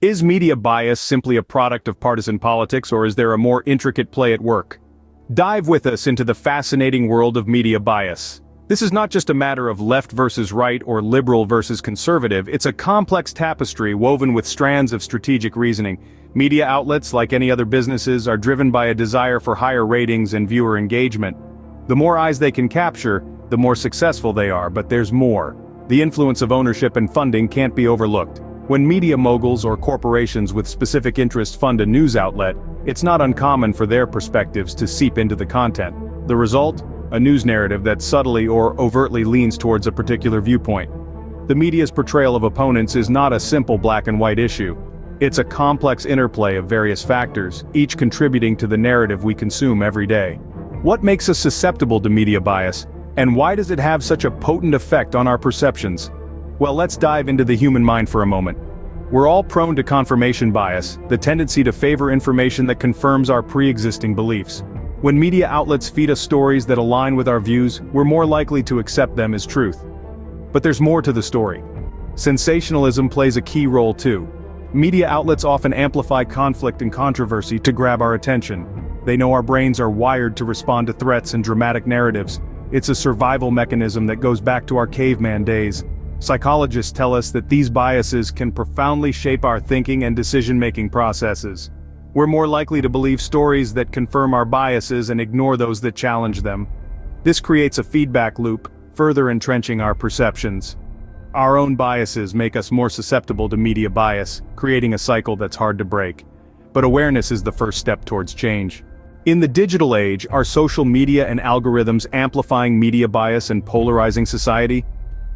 Is media bias simply a product of partisan politics, or is there a more intricate play at work? Dive with us into the fascinating world of media bias. This is not just a matter of left versus right or liberal versus conservative, it's a complex tapestry woven with strands of strategic reasoning. Media outlets, like any other businesses, are driven by a desire for higher ratings and viewer engagement. The more eyes they can capture, the more successful they are, but there's more. The influence of ownership and funding can't be overlooked. When media moguls or corporations with specific interests fund a news outlet, it's not uncommon for their perspectives to seep into the content. The result? A news narrative that subtly or overtly leans towards a particular viewpoint. The media's portrayal of opponents is not a simple black and white issue. It's a complex interplay of various factors, each contributing to the narrative we consume every day. What makes us susceptible to media bias, and why does it have such a potent effect on our perceptions? Well, let's dive into the human mind for a moment. We're all prone to confirmation bias, the tendency to favor information that confirms our pre-existing beliefs. When media outlets feed us stories that align with our views, we're more likely to accept them as truth. But there's more to the story. Sensationalism plays a key role too. Media outlets often amplify conflict and controversy to grab our attention. They know our brains are wired to respond to threats and dramatic narratives. It's a survival mechanism that goes back to our caveman days. Psychologists tell us that these biases can profoundly shape our thinking and decision-making processes. We're more likely to believe stories that confirm our biases and ignore those that challenge them. This creates a feedback loop, further entrenching our perceptions. Our own biases make us more susceptible to media bias, creating a cycle that's hard to break. But awareness is the first step towards change. In the digital age, are social media and algorithms amplifying media bias and polarizing society?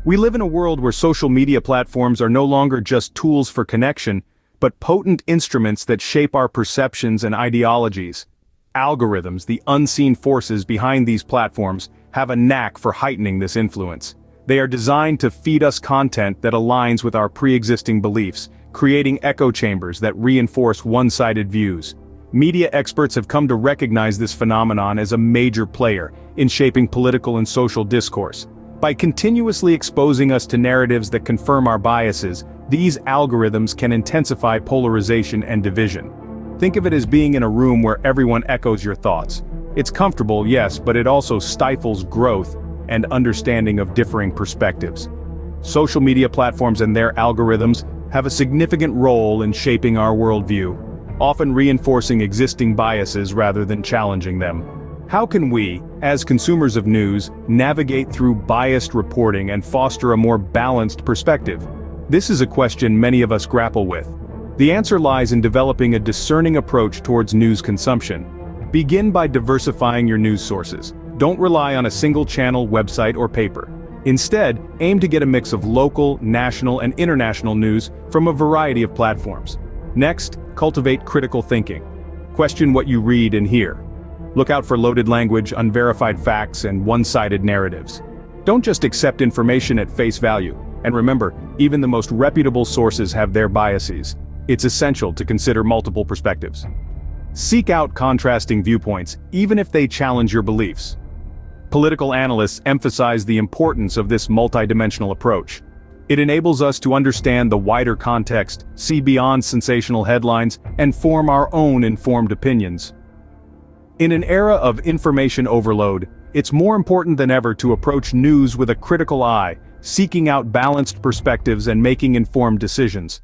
We live in a world where social media platforms are no longer just tools for connection, but potent instruments that shape our perceptions and ideologies. Algorithms, the unseen forces behind these platforms, have a knack for heightening this influence. They are designed to feed us content that aligns with our pre-existing beliefs, creating echo chambers that reinforce one-sided views. Media experts have come to recognize this phenomenon as a major player in shaping political and social discourse. By continuously exposing us to narratives that confirm our biases, these algorithms can intensify polarization and division. Think of it as being in a room where everyone echoes your thoughts. It's comfortable, yes, but it also stifles growth and understanding of differing perspectives. Social media platforms and their algorithms have a significant role in shaping our worldview, often reinforcing existing biases rather than challenging them. How can we, as consumers of news, navigate through biased reporting and foster a more balanced perspective? This is a question many of us grapple with. The answer lies in developing a discerning approach towards news consumption. Begin by diversifying your news sources. Don't rely on a single channel, website, or paper. Instead, aim to get a mix of local, national, and international news from a variety of platforms. Next, cultivate critical thinking. Question what you read and hear. Look out for loaded language, unverified facts, and one-sided narratives. Don't just accept information at face value. And remember, even the most reputable sources have their biases. It's essential to consider multiple perspectives. Seek out contrasting viewpoints, even if they challenge your beliefs. Political analysts emphasize the importance of this multidimensional approach. It enables us to understand the wider context, see beyond sensational headlines, and form our own informed opinions. In an era of information overload, it's more important than ever to approach news with a critical eye, seeking out balanced perspectives and making informed decisions.